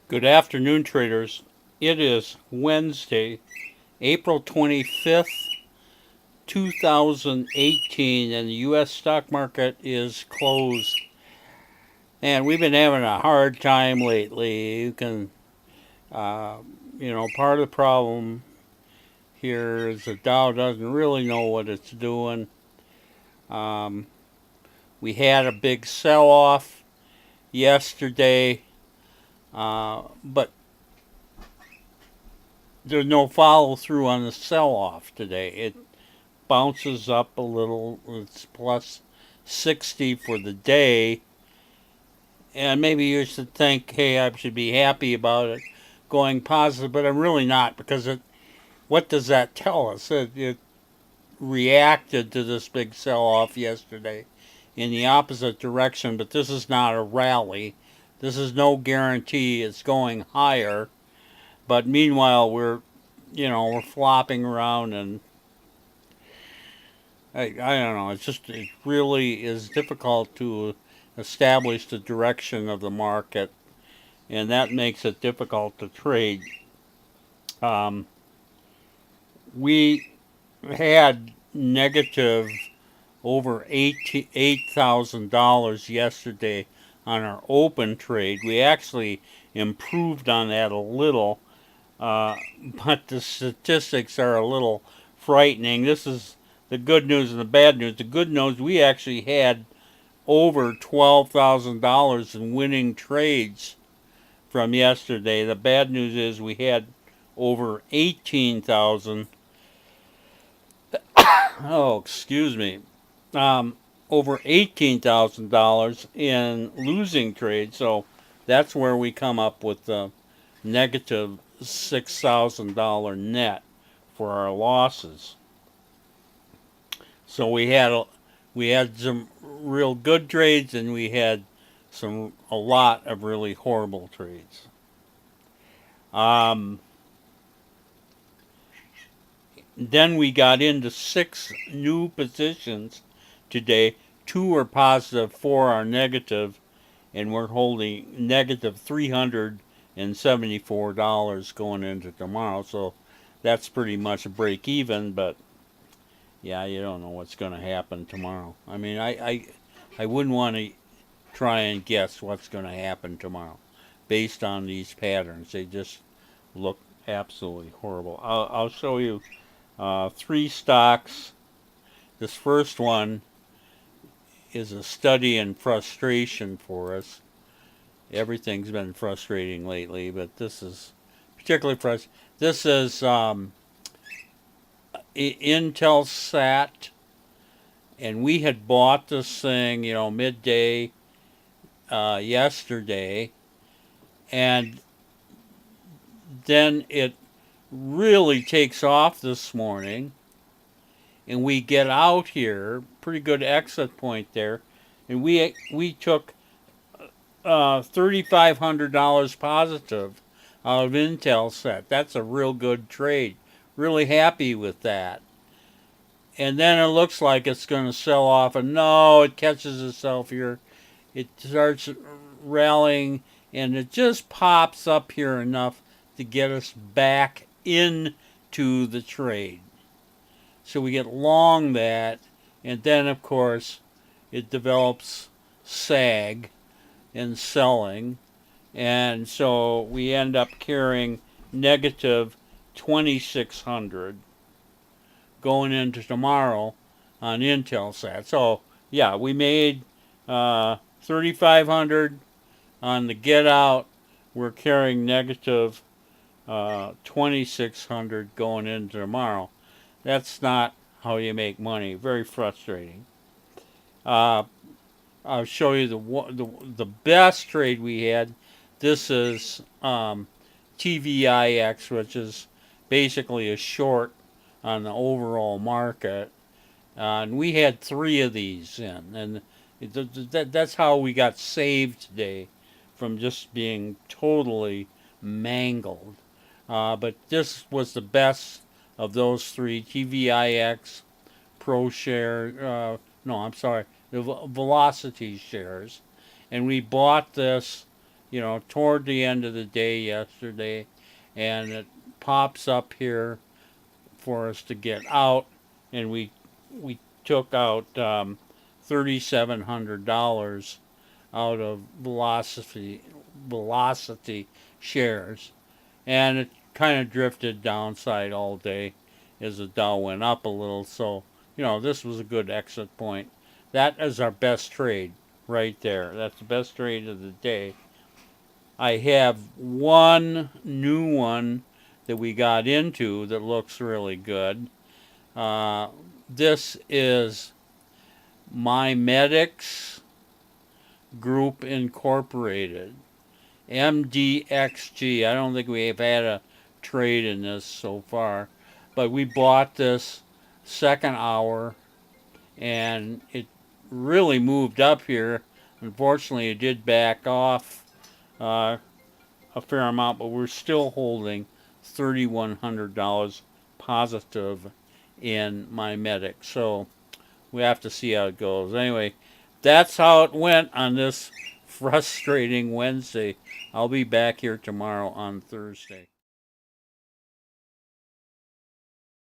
Good afternoon, traders. It is Wednesday, April 25th, 2018, and the U.S. stock market is closed. And we've been having a hard time lately. Uh, part of the problem here is the Dow doesn't really know what it's doing. Um, we had a big sell off yesterday, but there's no follow through on the sell off today. It bounces up a little. It's plus 60 for the day. And maybe you should think, hey, I should be happy about it going positive, but I'm really not because what does that tell us? It reacted to this big sell off yesterday in the opposite direction, but this is not a rally. This is no guarantee it's going higher. But meanwhile, we're flopping around and I don't know. It really is difficult to establish the direction of the market, and that makes it difficult to trade. Um, we had negative over $8,000 yesterday on our open trade. We actually improved on that a little, but the statistics are a little frightening. This is the good news and the bad news. The good news, we actually had over $12,000 in winning trades from yesterday. The bad news is we had over 18,000. Oh, excuse me. Over $18,000 in losing trades. So that's where we come up with the negative $6,000 net for our losses. So we had some real good trades and we had a lot of really horrible trades. Um, then we got into 6 new positions today. 2 are positive, 4 are negative, and we're holding negative $374 going into tomorrow. So that's pretty much a break even, but yeah, you don't know what's going to happen tomorrow. I mean, I wouldn't want to try and guess what's going to happen tomorrow based on these patterns. They just look absolutely horrible. I'll show you 3 stocks. This first one is a study in frustration for us. Everything's been frustrating lately, but this is particularly frustrating. This is Intelsat, and we had bought this thing, midday yesterday, and then it really takes off this morning, and we get out here, pretty good exit point there, and we took $3,500 positive out of Intelsat. That's a real good trade. Really happy with that. And then it looks like it's going to sell off, and no, it catches itself here. It starts rallying, and it just pops up here enough to get us back into the trade. So we get long that, and then of course it develops sag and selling, and so we end up carrying negative 2,600 going into tomorrow on Intelsat. So yeah, we made 3,500 on the get out. We're carrying negative 2,600 going into tomorrow. That's not how you make money. Very frustrating. Uh, I'll show you the best trade we had. This is TVIX, which is basically a short on the overall market. And we had 3 of these in, and that's how we got saved today from just being totally mangled. But this was the best of those 3: TVIX, ProShare. No, I'm sorry, the Velocity shares, and we bought this toward the end of the day yesterday, and it pops up here for us to get out, and we took out $3,700 out of velocity shares, and it kind of drifted downside all day as the Dow went up a little. So this was a good exit point. That is our best trade right there. That's the best trade of the day. I have one new one that we got into that looks really good. This is MiMedx Group Incorporated, MDXG. I don't think we have had a trade in this so far, but we bought this second hour, and it really moved up here. Unfortunately, it did back off a fair amount, but we're still holding $3,100 positive in MiMedx. So we have to see how it goes. Anyway, that's how it went on this frustrating Wednesday. I'll be back here tomorrow on Thursday.